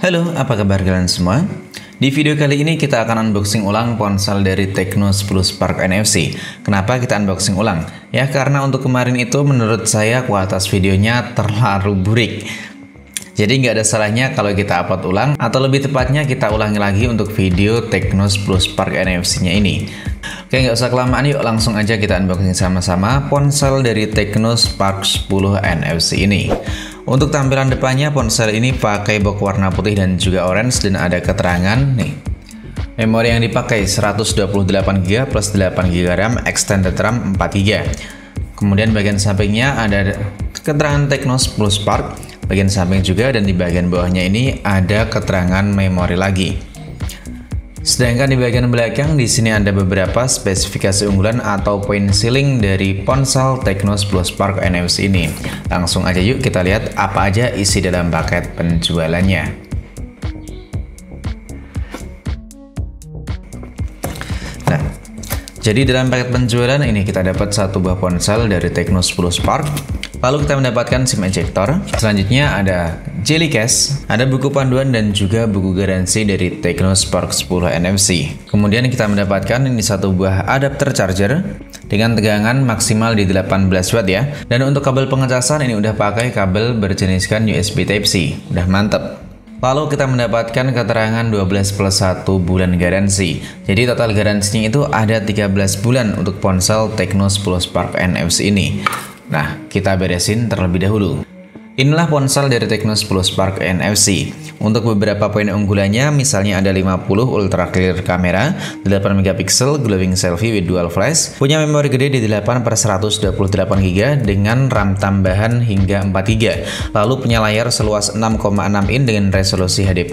Halo, apa kabar kalian semua? Di video kali ini kita akan unboxing ulang ponsel dari Tecno 10 Spark NFC. Kenapa kita unboxing ulang? Ya karena untuk kemarin itu menurut saya kualitas videonya terlalu burik. Jadi nggak ada salahnya kalau kita upload ulang, atau lebih tepatnya kita ulangi lagi untuk video Tecno 10 Spark NFC-nya ini. Oke, nggak usah kelamaan, yuk langsung aja kita unboxing sama-sama ponsel dari Tecno Spark 10 NFC ini. Untuk tampilan depannya, ponsel ini pakai box warna putih dan juga orange, dan ada keterangan nih. Memori yang dipakai 128GB plus 8GB RAM, extended RAM 4GB. Kemudian bagian sampingnya ada keterangan Tecno 10 Spark, bagian samping juga, dan di bagian bawahnya ini ada keterangan memori lagi. Sedangkan di bagian belakang di sini ada beberapa spesifikasi unggulan atau point ceiling dari ponsel Tecno 10 Spark NFC ini. Langsung aja yuk kita lihat apa aja isi dalam paket penjualannya. Nah, jadi dalam paket penjualan ini kita dapat satu buah ponsel dari Tecno 10 Spark. Lalu kita mendapatkan SIM ejector. Selanjutnya ada jelly case, ada buku panduan dan juga buku garansi dari Tecno Spark 10 NFC. Kemudian kita mendapatkan ini satu buah adapter charger dengan tegangan maksimal di 18 watt ya. Dan untuk kabel pengecasan ini udah pakai kabel berjeniskan USB Type-C. Udah mantep. Lalu kita mendapatkan keterangan 12 plus 1 bulan garansi. Jadi total garansinya itu ada 13 bulan untuk ponsel Tecno 10 Spark NFC ini. Nah, kita beresin terlebih dahulu. Inilah ponsel dari Tecno 10 Spark NFC. Untuk beberapa poin unggulannya, misalnya ada 50 ultra clear kamera, 8MP glowing selfie with dual flash, punya memori gede di 8/128GB dengan RAM tambahan hingga 4GB, lalu punya layar seluas 6,6 in dengan resolusi HD+,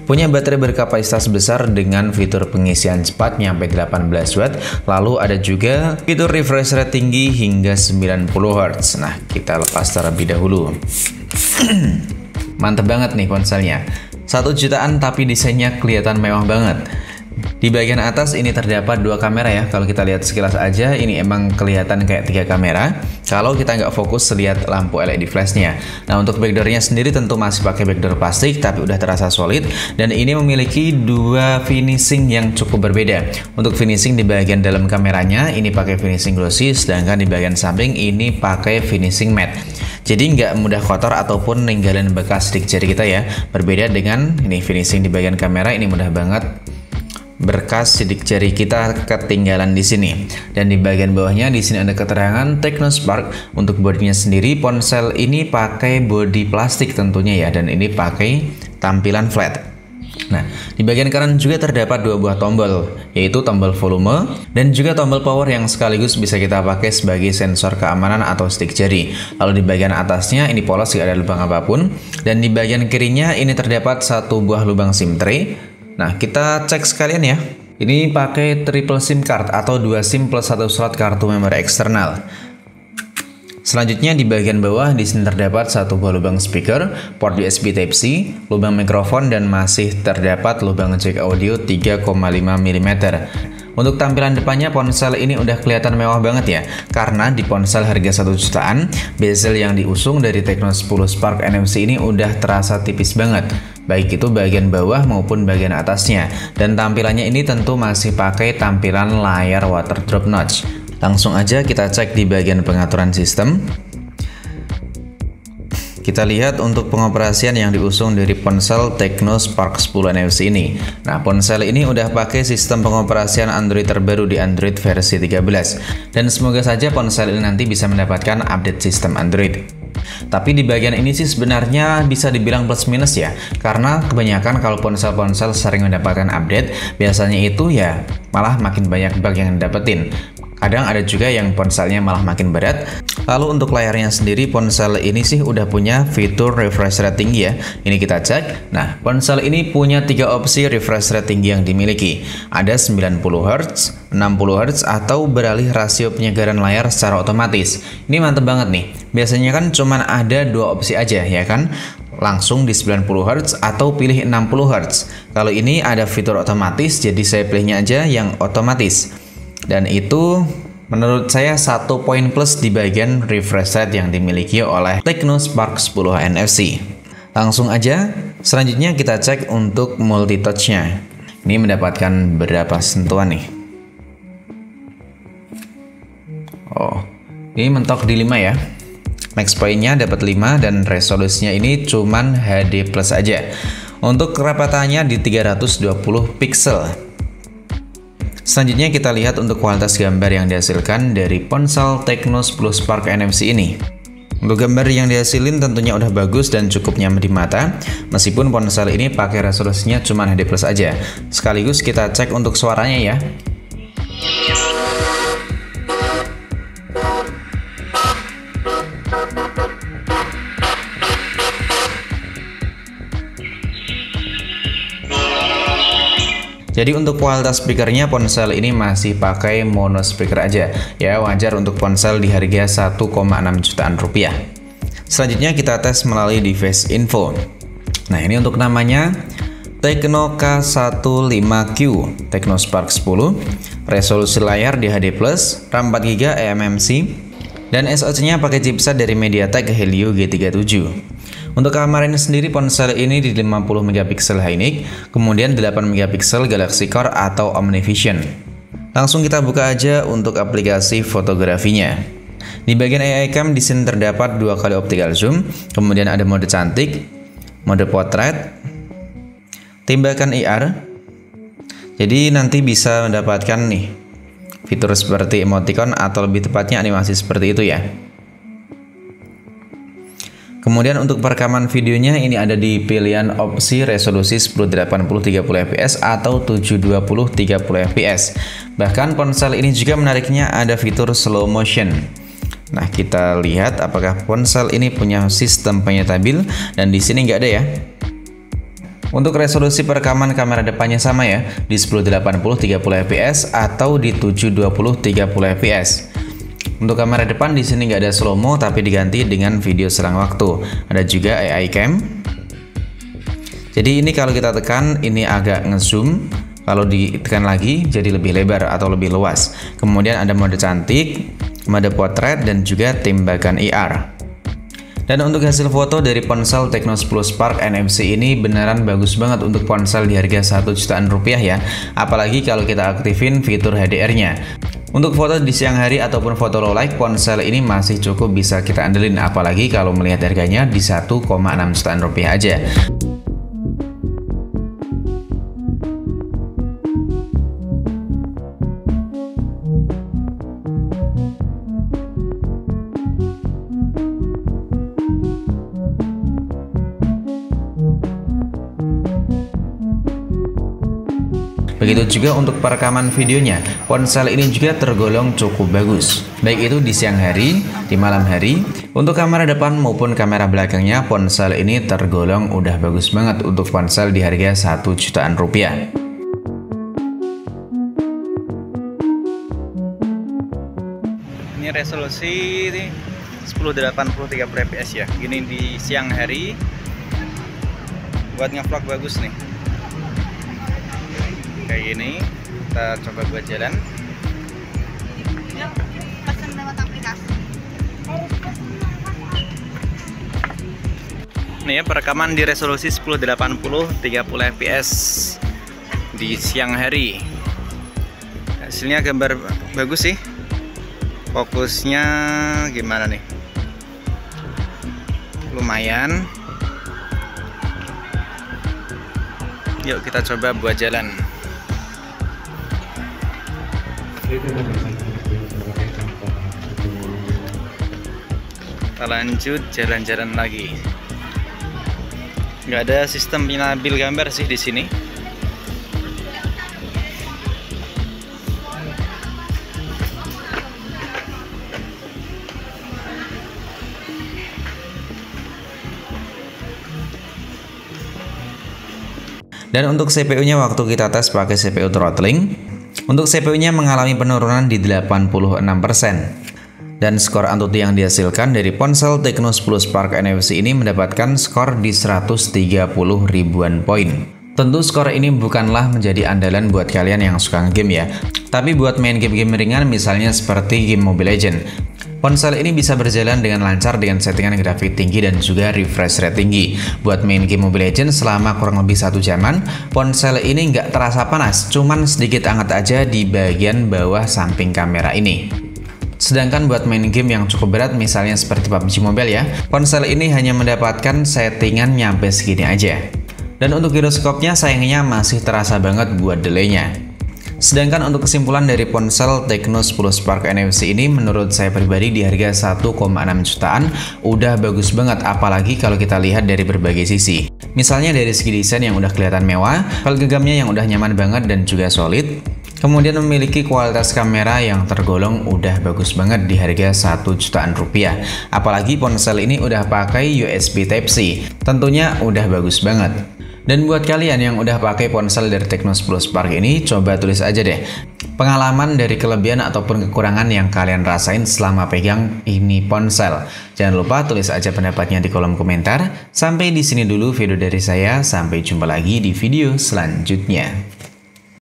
punya baterai berkapasitas besar dengan fitur pengisian cepat nyampe 18 watt, lalu ada juga fitur refresh rate tinggi hingga 90Hz. Nah, kita lepas terlebih dahulu. Mantep banget nih ponselnya. 1 jutaan tapi desainnya kelihatan mewah banget. Di bagian atas ini terdapat 2 kamera ya. Kalau kita lihat sekilas aja ini emang kelihatan kayak 3 kamera. Kalau kita nggak fokus lihat lampu LED flashnya. Nah, untuk backdoornya sendiri tentu masih pakai backdoor plastik tapi udah terasa solid, dan ini memiliki 2 finishing yang cukup berbeda. Untuk finishing di bagian dalam kameranya ini pakai finishing glossy, sedangkan di bagian samping ini pakai finishing matte. Jadi nggak mudah kotor ataupun ninggalin bekas sidik jari kita ya. Berbeda dengan ini finishing di bagian kamera, ini mudah banget berkas sidik jari kita ketinggalan di sini. Dan di bagian bawahnya di sini ada keterangan Tecno Spark. Untuk bodinya sendiri ponsel ini pakai bodi plastik tentunya ya, dan ini pakai tampilan flat. Nah, di bagian kanan juga terdapat 2 buah tombol, yaitu tombol volume dan juga tombol power yang sekaligus bisa kita pakai sebagai sensor keamanan atau stick jari. Lalu di bagian atasnya ini polos, tidak ada lubang apapun, dan di bagian kirinya ini terdapat 1 buah lubang SIM tray. Nah, kita cek sekalian ya. Ini pakai triple SIM card atau 2 SIM plus 1 slot kartu memori eksternal. Selanjutnya di bagian bawah di sini terdapat 1 buah lubang speaker, port USB Type-C, lubang mikrofon, dan masih terdapat lubang jack audio 3,5 mm. Untuk tampilan depannya ponsel ini udah kelihatan mewah banget ya, karena di ponsel harga 1 jutaan, bezel yang diusung dari Tecno 10 Spark NFC ini udah terasa tipis banget, baik itu bagian bawah maupun bagian atasnya. Dan tampilannya ini tentu masih pakai tampilan layar water drop notch. Langsung aja kita cek di bagian pengaturan sistem. Kita lihat untuk pengoperasian yang diusung dari ponsel Tecno Spark 10 NFC ini. Nah, ponsel ini udah pakai sistem pengoperasian Android terbaru di Android versi 13. Dan semoga saja ponsel ini nanti bisa mendapatkan update sistem Android. Tapi di bagian ini sih sebenarnya bisa dibilang plus minus ya. Karena kebanyakan kalau ponsel-ponsel sering mendapatkan update, biasanya itu ya malah makin banyak bug yang didapetin. Kadang ada juga yang ponselnya malah makin berat. Lalu untuk layarnya sendiri ponsel ini sih udah punya fitur refresh rate tinggi ya. Ini kita cek. Nah, ponsel ini punya 3 opsi refresh rate tinggi yang dimiliki. Ada 90Hz, 60Hz, atau beralih rasio penyegaran layar secara otomatis. Ini mantep banget nih. Biasanya kan cuman ada 2 opsi aja ya kan. Langsung di 90Hz atau pilih 60Hz. Kalau ini ada fitur otomatis, jadi saya pilihnya aja yang otomatis. Dan itu menurut saya 1 poin plus di bagian refresh rate yang dimiliki oleh Tecno Spark 10 NFC. Langsung aja, selanjutnya kita cek untuk multi touch-nya. Ini mendapatkan berapa sentuhan nih? Oh, ini mentok di 5 ya. Max point-nya dapat 5 dan resolusinya ini cuman HD plus aja. Untuk kerapatannya di 320 pixel. Selanjutnya kita lihat untuk kualitas gambar yang dihasilkan dari ponsel Tecno 10 Spark NFC ini. Untuk gambar yang dihasilin tentunya udah bagus dan cukup nyaman di mata, meskipun ponsel ini pakai resolusinya cuma HD plus aja. Sekaligus kita cek untuk suaranya ya. Jadi untuk kualitas speakernya ponsel ini masih pakai mono speaker aja. Ya wajar untuk ponsel di harga 1,6 jutaan rupiah. Selanjutnya kita tes melalui device info. Nah ini untuk namanya Tecno K15Q Tecno Spark 10. Resolusi layar di HD+, RAM 4GB eMMC, dan SoC-nya pakai chipset dari MediaTek Helio G37. Untuk kameranya sendiri ponsel ini di 50 megapiksel Hainik, kemudian 8 megapiksel Galaxy Core atau OmniVision. Langsung kita buka aja untuk aplikasi fotografinya. Di bagian AI Cam di sini terdapat 2 kali optical zoom, kemudian ada mode cantik, mode potret, tembakan IR. Jadi nanti bisa mendapatkan nih fitur seperti emoticon atau lebih tepatnya animasi seperti itu ya. Kemudian untuk perekaman videonya ini ada di pilihan opsi resolusi 1080 30 fps atau 720 30 fps. Bahkan ponsel ini juga menariknya ada fitur slow motion. Nah, kita lihat apakah ponsel ini punya sistem penyetabel dan di sini nggak ada ya. Untuk resolusi perekaman kamera depannya sama ya, di 1080 30 fps atau di 720 30 fps. Untuk kamera depan di sini nggak ada slow-mo tapi diganti dengan video selang waktu. Ada juga AI Cam. Jadi ini kalau kita tekan ini agak ngezoom. Kalau ditekan lagi jadi lebih lebar atau lebih luas. Kemudian ada mode cantik, mode potret dan juga tembakan IR. Dan untuk hasil foto dari ponsel Tecno 10 Spark NFC ini beneran bagus banget untuk ponsel di harga 1 jutaan rupiah ya. Apalagi kalau kita aktifin fitur HDR-nya. Untuk foto di siang hari ataupun foto low light, ponsel ini masih cukup bisa kita andelin. Apalagi kalau melihat harganya di 1,6 jutaan rupiah aja. Begitu juga untuk perekaman videonya, ponsel ini juga tergolong cukup bagus. Baik itu di siang hari, di malam hari, untuk kamera depan maupun kamera belakangnya, ponsel ini tergolong udah bagus banget untuk ponsel di harga 1 jutaan rupiah. Ini resolusi 1080 30 fps ya. Gini di siang hari buat ngevlog bagus nih. Kayak gini, kita coba buat jalan. Pesan lewat aplikasi. Nih ya, perekaman di resolusi 1080 30 fps di siang hari. Hasilnya gambar bagus sih. Fokusnya gimana nih? Lumayan. Yuk kita coba buat jalan. Kita lanjut jalan-jalan lagi. Nggak ada sistem penabil gambar sih di sini. Dan untuk CPU-nya waktu kita tes pakai CPU throttling, untuk CPU-nya mengalami penurunan di 86%. Dan skor Antutu yang dihasilkan dari ponsel Tecno 10 Spark NFC ini mendapatkan skor di 130 ribuan poin. Tentu skor ini bukanlah menjadi andalan buat kalian yang suka game ya, tapi buat main game-game ringan misalnya seperti game Mobile Legends. Ponsel ini bisa berjalan dengan lancar dengan settingan grafik tinggi dan juga refresh rate tinggi. Buat main game Mobile Legends selama kurang lebih 1 jaman, ponsel ini nggak terasa panas, cuman sedikit hangat aja di bagian bawah samping kamera ini. Sedangkan buat main game yang cukup berat misalnya seperti PUBG Mobile ya, ponsel ini hanya mendapatkan settingan nyampe segini aja. Dan untuk giroskopnya sayangnya masih terasa banget buat delay-nya. Sedangkan untuk kesimpulan dari ponsel Tecno 10 Spark NFC ini menurut saya pribadi di harga 1,6 jutaan udah bagus banget, apalagi kalau kita lihat dari berbagai sisi. Misalnya dari segi desain yang udah kelihatan mewah, file genggamnya yang udah nyaman banget dan juga solid. Kemudian memiliki kualitas kamera yang tergolong udah bagus banget di harga 1 jutaan rupiah. Apalagi ponsel ini udah pakai USB Type-C, tentunya udah bagus banget. Dan buat kalian yang udah pakai ponsel dari Tecno 10 Spark ini, coba tulis aja deh pengalaman dari kelebihan ataupun kekurangan yang kalian rasain selama pegang ini ponsel. Jangan lupa tulis aja pendapatnya di kolom komentar. Sampai di sini dulu video dari saya, sampai jumpa lagi di video selanjutnya.